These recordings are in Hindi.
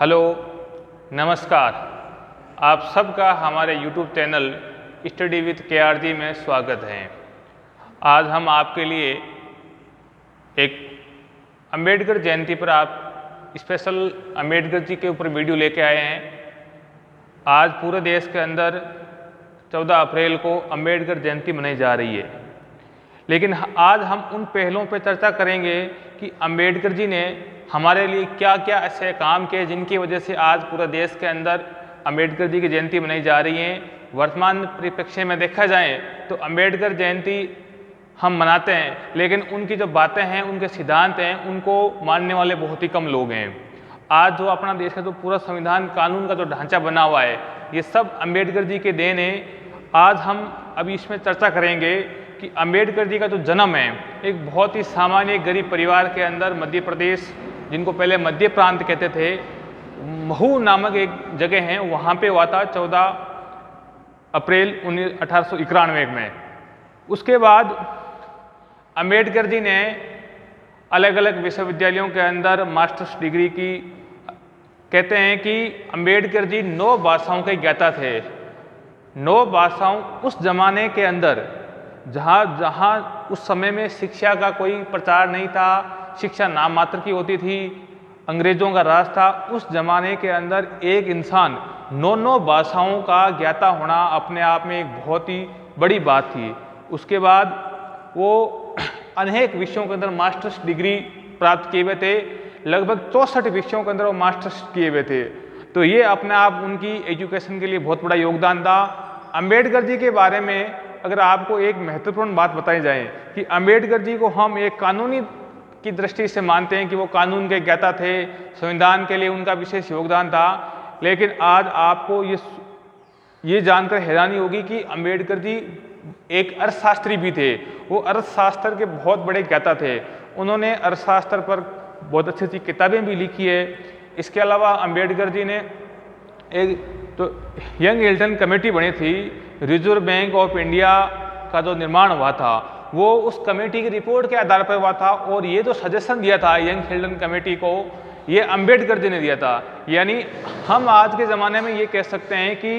हेलो, नमस्कार। आप सबका हमारे YouTube channel study with KRG में स्वागत है। आज हम आपके लिए एक अंबेडकर जयंती पर आप स्पेशल अंबेडकर जी के ऊपर वीडियो लेके आए हैं। आज पूरे देश के अंदर 14 अप्रैल को अंबेडकर जयंती मनाई जा रही है, लेकिन आज हम उन पहलुओं पर चर्चा करेंगे कि अंबेडकर जी ने हमारे लिए क्या क्या ऐसे काम किए जिनकी वजह से आज पूरे देश के अंदर अंबेडकर जी की जयंती मनाई जा रही है। वर्तमान परिप्रेक्ष्य में देखा जाए तो अंबेडकर जयंती हम मनाते हैं, लेकिन उनकी जो बातें हैं, उनके सिद्धांत हैं, उनको मानने वाले बहुत ही कम लोग हैं। आज जो अपना देश का जो पूरा संविधान कानून का जो ढांचा बना हुआ है, ये सब अंबेडकर जी के देन है। आज हम अभी इसमें चर्चा करेंगे कि अंबेडकर जी का जो जन्म है एक बहुत ही सामान्य गरीब परिवार के अंदर मध्य प्रदेश, जिनको पहले मध्य प्रांत कहते थे, महू नामक एक जगह है, वहाँ पे हुआ था 14 अप्रैल 1891 में। उसके बाद अंबेडकर जी ने अलग अलग विश्वविद्यालयों के अंदर मास्टर्स डिग्री की। कहते हैं कि अंबेडकर जी 9 भाषाओं के ज्ञाता थे। 9 भाषाओं उस जमाने के अंदर जहाँ उस समय में शिक्षा का कोई प्रचार नहीं था, शिक्षा नाम मात्र की होती थी, अंग्रेजों का राज था। उस जमाने के अंदर एक इंसान 9 भाषाओं का ज्ञाता होना अपने आप में एक बहुत ही बड़ी बात थी। उसके बाद वो अनेक विषयों के अंदर मास्टर्स डिग्री प्राप्त किए हुए थे। लगभग 64 विषयों के अंदर वो मास्टर्स किए हुए थे। तो ये अपने आप उनकी एजुकेशन के लिए बहुत बड़ा योगदान था। अंबेडकर जी के बारे में अगर आपको एक महत्वपूर्ण बात बताई जाए कि अंबेडकर जी को हम एक कानूनी की दृष्टि से मानते हैं कि वो कानून के ज्ञाता थे, संविधान के लिए उनका विशेष योगदान था, लेकिन आज आपको ये जानकर हैरानी होगी कि अंबेडकर जी एक अर्थशास्त्री भी थे। वो अर्थशास्त्र के बहुत बड़े ज्ञाता थे। उन्होंने अर्थशास्त्र पर बहुत अच्छी अच्छी किताबें भी लिखी है। इसके अलावा अंबेडकर जी ने एक तो यंग हिल्टन कमेटी बनी थी, रिजर्व बैंक ऑफ इंडिया का जो निर्माण हुआ था वो उस कमेटी की रिपोर्ट के आधार पर हुआ था। और ये जो सजेशन दिया था यंग हिल्टन कमेटी को, ये अंबेडकर जी ने दिया था। यानी हम आज के ज़माने में ये कह सकते हैं कि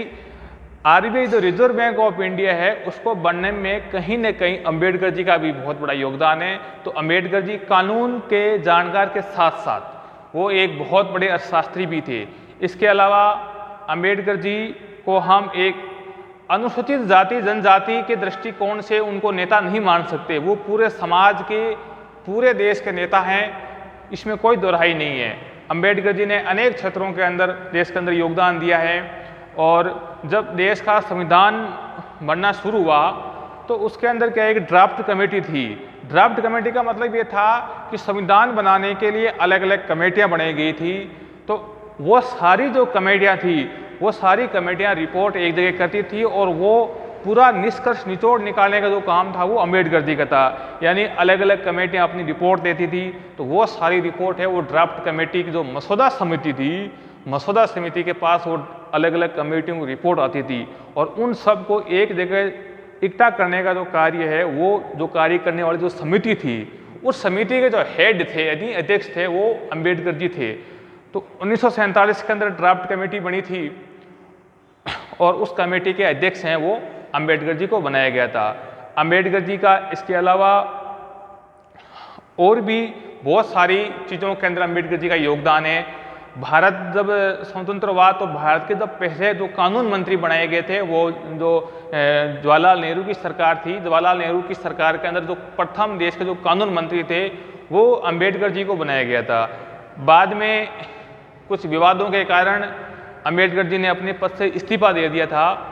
RBI जो रिजर्व बैंक ऑफ इंडिया है उसको बनने में कहीं न कहीं अंबेडकर जी का भी बहुत बड़ा योगदान है। तो अंबेडकर जी कानून के जानकार के साथ साथ वो एक बहुत बड़े अर्थशास्त्री भी थे। इसके अलावा अंबेडकर जी को हम एक अनुसूचित जाति जनजाति के दृष्टिकोण से उनको नेता नहीं मान सकते। वो पूरे समाज के, पूरे देश के नेता हैं, इसमें कोई दोहराई नहीं है। अंबेडकर जी ने अनेक क्षेत्रों के अंदर देश के अंदर योगदान दिया है। और जब देश का संविधान बनना शुरू हुआ तो उसके अंदर क्या एक ड्राफ्ट कमेटी थी। ड्राफ्ट कमेटी का मतलब ये था कि संविधान बनाने के लिए अलग अलग कमेटियाँ बनाई गई थी। तो वो सारी जो कमेटियाँ थी, वो सारी कमेटियाँ रिपोर्ट एक जगह करती थी और वो पूरा निष्कर्ष निचोड़ निकालने का जो काम था वो अंबेडकर जी का था। यानी अलग अलग कमेटियाँ अपनी रिपोर्ट देती थी, तो वो सारी रिपोर्ट है वो ड्राफ्ट कमेटी की जो मसौदा समिति थी, मसौदा समिति के पास वो अलग अलग कमेटियों की रिपोर्ट आती थी। और उन सब को एक जगह इकट्ठा करने का जो कार्य है, वो जो कार्य करने वाली जो समिति थी, उस समिति के जो हेड थे यानी अध्यक्ष थे वो अंबेडकर जी थे। तो 1947 के अंदर ड्राफ्ट कमेटी बनी थी और उस कमेटी के अध्यक्ष हैं वो अंबेडकर जी को बनाया गया था। अंबेडकर जी का इसके अलावा और भी बहुत सारी चीज़ों के अंदर अंबेडकर जी का योगदान है। भारत जब स्वतंत्र हुआ तो भारत के जब पहले जो कानून मंत्री बनाए गए थे वो जो जवाहरलाल नेहरू की सरकार थी, जवाहरलाल नेहरू की सरकार के अंदर जो प्रथम देश के जो कानून मंत्री थे वो अंबेडकर जी को बनाया गया था। बाद में कुछ विवादों के कारण अंबेडकर जी ने अपने पद से इस्तीफा दे दिया था।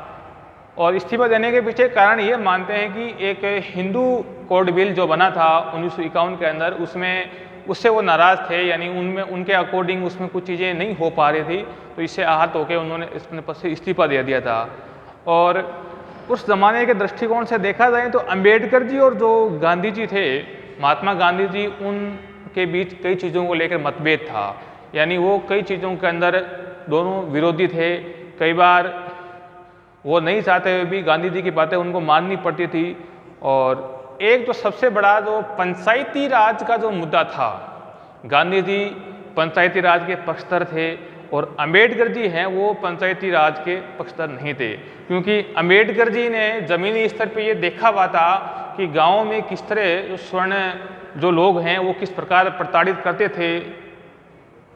और इस्तीफा देने के पीछे कारण ये मानते हैं कि एक हिंदू कोड बिल जो बना था 1951 के अंदर, उससे वो नाराज़ थे। यानी उनमें उनके अकॉर्डिंग उसमें कुछ चीज़ें नहीं हो पा रही थी, तो इससे आहत होकर उन्होंने अपने पद से इस्तीफा दे दिया था। और उस ज़माने के दृष्टिकोण से देखा जाए तो अंबेडकर जी और जो गांधी जी थे, महात्मा गांधी जी, उनके बीच कई चीज़ों को लेकर मतभेद था। यानी वो कई चीज़ों के अंदर दोनों विरोधी थे। कई बार वो नहीं चाहते हुए भी गांधी जी की बातें उनको माननी पड़ती थी। और एक जो सबसे बड़ा जो पंचायती राज का जो मुद्दा था, गांधी जी पंचायती राज के पक्षधर थे और अंबेडकर जी हैं वो पंचायती राज के पक्षधर नहीं थे, क्योंकि अंबेडकर जी ने ज़मीनी स्तर पे ये देखा हुआ था कि गाँव में किस तरह जो स्वर्ण जो लोग हैं वो किस प्रकार प्रताड़ित करते थे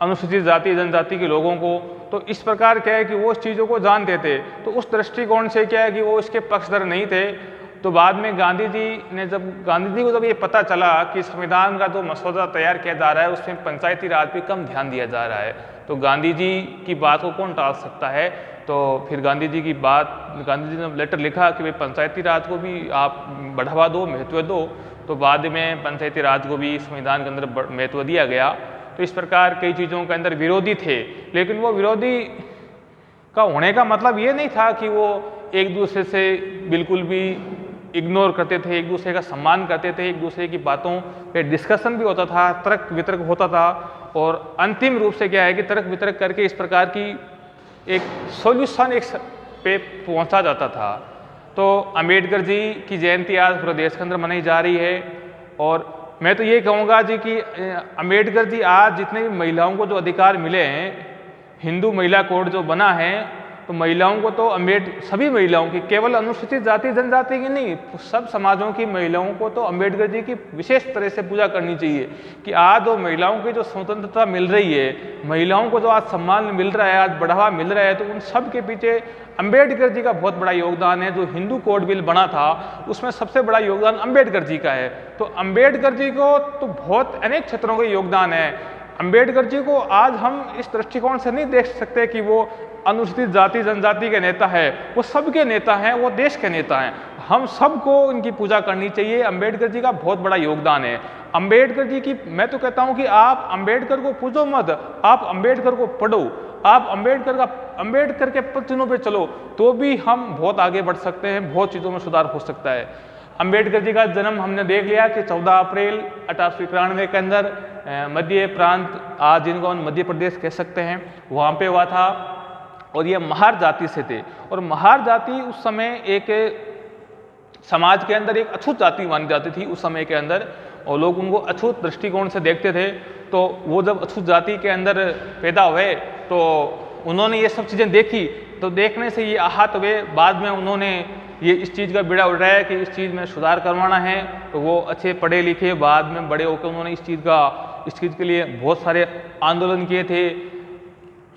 अनुसूचित जाति जनजाति के लोगों को। तो इस प्रकार क्या है कि वो उस चीज़ों को जानते थे, तो उस दृष्टिकोण से क्या है कि वो इसके पक्षधर नहीं थे। तो बाद में गांधी जी को जब ये पता चला कि संविधान का जो मसौदा तैयार किया जा रहा है उसमें पंचायती राज पे कम ध्यान दिया जा रहा है, तो गांधी जी की बात को कौन टाल सकता है। तो फिर गांधी जी ने लेटर लिखा कि भाई पंचायती राज को भी आप बढ़ावा दो, महत्व दो। तो बाद में पंचायती राज को भी संविधान के अंदर महत्व दिया गया। तो इस प्रकार कई चीज़ों के अंदर विरोधी थे, लेकिन वो विरोधी का होने का मतलब ये नहीं था कि वो एक दूसरे से बिल्कुल भी इग्नोर करते थे, एक दूसरे का सम्मान करते थे, एक दूसरे की बातों पे डिस्कशन भी होता था, तर्क वितर्क होता था, और अंतिम रूप से क्या है कि तर्क वितर्क करके इस प्रकार की एक सॉल्यूशन पे पहुंचा जाता था। तो अंबेडकर जी की जयंती आज पूरे देश के अंदर मनाई जा रही है, और मैं तो ये कहूँगा जी कि अंबेडकर जी आज जितने भी महिलाओं को जो अधिकार मिले हैं, हिंदू महिला कोड जो बना है, तो महिलाओं को तो सभी महिलाओं की, केवल अनुसूचित जाति जनजाति की नहीं, सब समाजों की महिलाओं को तो अंबेडकर जी की विशेष तरह से पूजा करनी चाहिए कि आज जो महिलाओं की जो स्वतंत्रता मिल रही है, महिलाओं को जो आज सम्मान मिल रहा है, आज बढ़ावा मिल रहा है, तो उन सब के पीछे अंबेडकर जी का बहुत बड़ा योगदान है। जो हिंदू कोड बिल बना था उसमें सबसे बड़ा योगदान अंबेडकर जी का है। तो अंबेडकर जी को तो बहुत अनेक क्षेत्रों का योगदान है। अंबेडकर जी को आज हम इस दृष्टिकोण से नहीं देख सकते कि वो अनुसूचित जाति जनजाति के नेता है, वो सबके नेता हैं, वो देश के नेता हैं। हम सबको इनकी पूजा करनी चाहिए। अंबेडकर जी का बहुत बड़ा योगदान है। अंबेडकर जी की, मैं तो कहता हूं कि आप अंबेडकर को पूजो मत, आप अंबेडकर को पढ़ो, आप अंबेडकर के पद पे चलो, तो भी हम बहुत आगे बढ़ सकते हैं, बहुत चीज़ों में सुधार हो सकता है। अंबेडकर जी का जन्म हमने देख लिया कि 14 अप्रैल 1891 के अंदर मध्य प्रांत, आज जिनको हम मध्य प्रदेश कह सकते हैं, वहाँ पे हुआ था, और ये महार जाति से थे। और महार जाति उस समय एक समाज के अंदर एक अछूत जाति मानी जाती थी उस समय के अंदर, और लोग उनको अछूत दृष्टिकोण से देखते थे। तो वो जब अछूत जाति के अंदर पैदा हुए तो उन्होंने ये सब चीज़ें देखी, तो देखने से ये आहत हुए। बाद में उन्होंने ये इस चीज़ का बीड़ा उठाया कि इस चीज़ में सुधार करवाना है, तो वो अच्छे पढ़े लिखे, बाद में बड़े होकर उन्होंने इस चीज़ के लिए बहुत सारे आंदोलन किए थे।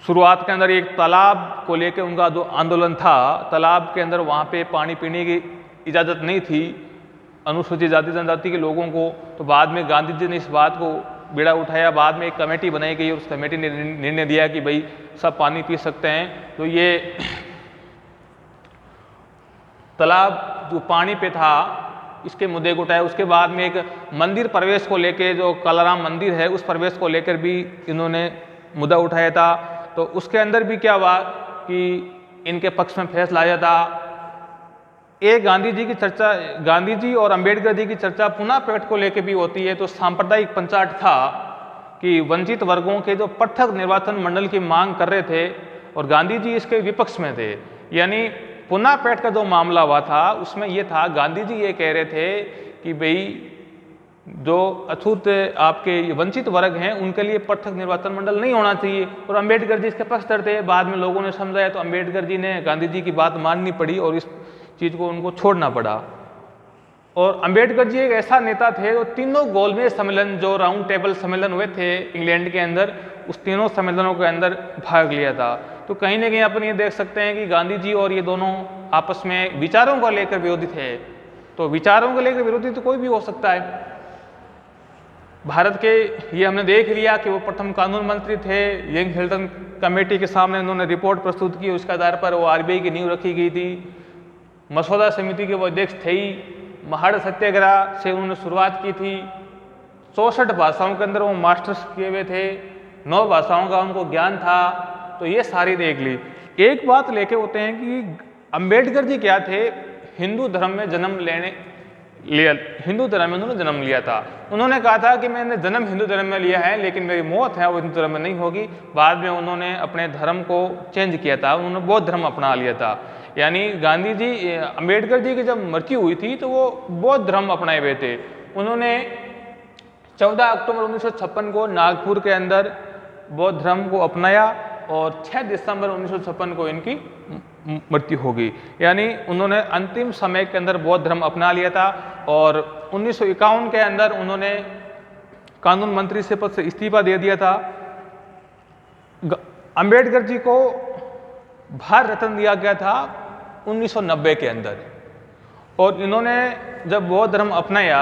शुरुआत के अंदर एक तालाब को लेकर उनका जो आंदोलन था, तालाब के अंदर वहाँ पे पानी पीने की इजाज़त नहीं थी अनुसूचित जाति जनजाति के लोगों को। तो बाद में गांधी जी ने इस बात को बीड़ा उठाया, बाद में एक कमेटी बनाई गई और उस कमेटी ने निर्णय दिया कि भाई सब पानी पी सकते हैं। तो ये तालाब जो पानी पे था इसके मुद्दे को उठाया। उसके बाद में एक मंदिर प्रवेश को लेकर, जो कालाराम मंदिर है उस प्रवेश को लेकर भी इन्होंने मुद्दा उठाया था। तो उसके अंदर भी क्या हुआ कि इनके पक्ष में फैसला आया था। गांधी जी की चर्चा, गांधी जी और अंबेडकर जी की चर्चा पुनः पैठ को लेकर भी होती है। तो सांप्रदायिक पंचायत था कि वंचित वर्गों के जो पृथक निर्वाचन मंडल की मांग कर रहे थे और गांधी जी इसके विपक्ष में थे। यानी पुनः पैठ का जो मामला हुआ था उसमें ये था, गांधी जी ये कह रहे थे कि भाई जो अछूत आपके वंचित वर्ग हैं उनके लिए पृथक निर्वाचन मंडल नहीं होना चाहिए, और अंबेडकर जी इसके पक्षधर थे। बाद में लोगों ने समझाया तो अंबेडकर जी ने गांधी जी की बात माननी पड़ी और इस चीज़ को उनको छोड़ना पड़ा। और अंबेडकर जी एक ऐसा नेता थे जो तीनों गोलमेज सम्मेलन, जो राउंड टेबल सम्मेलन हुए थे इंग्लैंड के अंदर, उस तीनों सम्मेलनों के अंदर भाग लिया था। तो कहीं ना कहीं अपन ये देख सकते हैं कि गांधी जी और ये दोनों आपस में विचारों को लेकर विरोधी थे। तो विचारों को लेकर विरोधी तो कोई भी हो सकता है। भारत के ये हमने देख लिया कि वो प्रथम कानून मंत्री थे। यंग हिल्टन कमेटी के सामने उन्होंने रिपोर्ट प्रस्तुत की, उसके आधार पर वो आरबीआई की नींव रखी गई थी। मसौदा समिति के वो अध्यक्ष थे ही। महाड़ सत्याग्रह से उन्होंने शुरुआत की थी। 64 भाषाओं के अंदर वो मास्टर्स किए हुए थे, 9 भाषाओं का उनको ज्ञान था। तो ये सारी देख ली। एक बात लेके होते हैं कि अंबेडकर जी क्या थे, हिंदू धर्म में हिंदू धर्म में उन्होंने जन्म लिया था। उन्होंने कहा था कि मैंने जन्म हिंदू धर्म में लिया है लेकिन मेरी मौत है वो हिंदू धर्म में नहीं होगी। बाद में उन्होंने अपने धर्म को चेंज किया था, उन्होंने बौद्ध धर्म अपना लिया था। यानी गांधी जी, अंबेडकर जी की जब मृत्यु हुई थी तो वो बौद्ध धर्म अपनाए हुए थे। उन्होंने 14 अक्टूबर 1956 को नागपुर के अंदर बौद्ध धर्म को अपनाया और 6 दिसंबर 1956 को इनकी मृत्यु हो गई। यानी उन्होंने अंतिम समय के अंदर बौद्ध धर्म अपना लिया था और 1951 के अंदर उन्होंने कानून मंत्री से पद से इस्तीफा दे दिया था। अंबेडकर जी को भारत रत्न दिया गया था 1990 के अंदर और इन्होंने जब बौद्ध धर्म अपनाया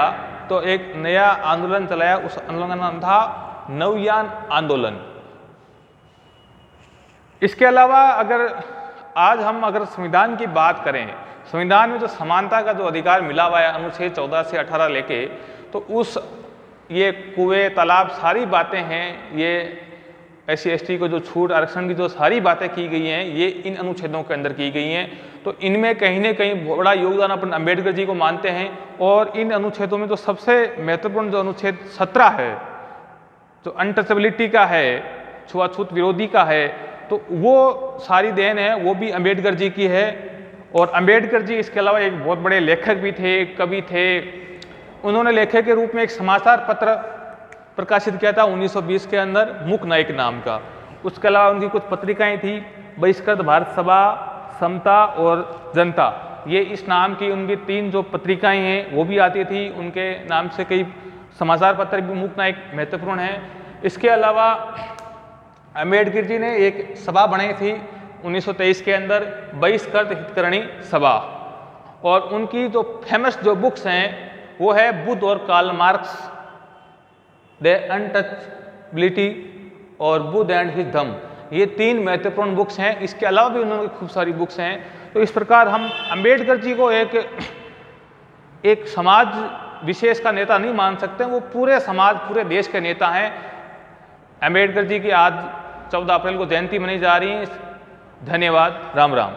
तो एक नया आंदोलन चलाया। उस आंदोलन का नाम था नवयान आंदोलन। इसके अलावा आज हम संविधान की बात करें, संविधान में जो समानता का जो अधिकार मिला हुआ है अनुच्छेद 14 से 18 लेके, तो ये कुएं तालाब सारी बातें हैं, ये SC/ST को जो छूट आरक्षण की जो सारी बातें की गई हैं ये इन अनुच्छेदों के अंदर की गई हैं। तो इनमें कहीं ना कहीं बड़ा योगदान अपन अंबेडकर जी को मानते हैं। और इन अनुच्छेदों में जो सबसे महत्वपूर्ण जो अनुच्छेद 17 है, जो अनटचेबिलिटी का है, छुआछूत विरोधी का है, तो वो सारी देन है वो भी अंबेडकर जी की है। और अंबेडकर जी इसके अलावा एक बहुत बड़े लेखक भी थे, कवि थे। उन्होंने लेखक के रूप में एक समाचार पत्र प्रकाशित किया था 1920 के अंदर, मुक नायक नाम का। उसके अलावा उनकी कुछ पत्रिकाएं थी, बहिष्कृत भारत सभा, समता और जनता, ये इस नाम की उनकी 3 जो पत्रिकाएं हैं वो भी आती थी। उनके नाम से कई समाचार पत्र भी मुक नायक महत्वपूर्ण है। इसके अलावा अंबेडकर जी ने एक सभा बनाई थी 1923 के अंदर, बहिष्कृत हितकरणी सभा। और उनकी जो फेमस जो बुक्स हैं वो है बुद्ध और कार्ल मार्क्स, द अनटचेबिलिटी और बुद्ध एंड हिज धम्म। ये 3 महत्वपूर्ण बुक्स हैं। इसके अलावा भी उन्होंने खूब सारी बुक्स हैं। तो इस प्रकार हम अंबेडकर जी को एक समाज विशेष का नेता नहीं मान सकते, वो पूरे समाज पूरे देश के नेता हैं। अंबेडकर जी की आज 14 अप्रैल को जयंती मनाई जा रही है। धन्यवाद। राम राम।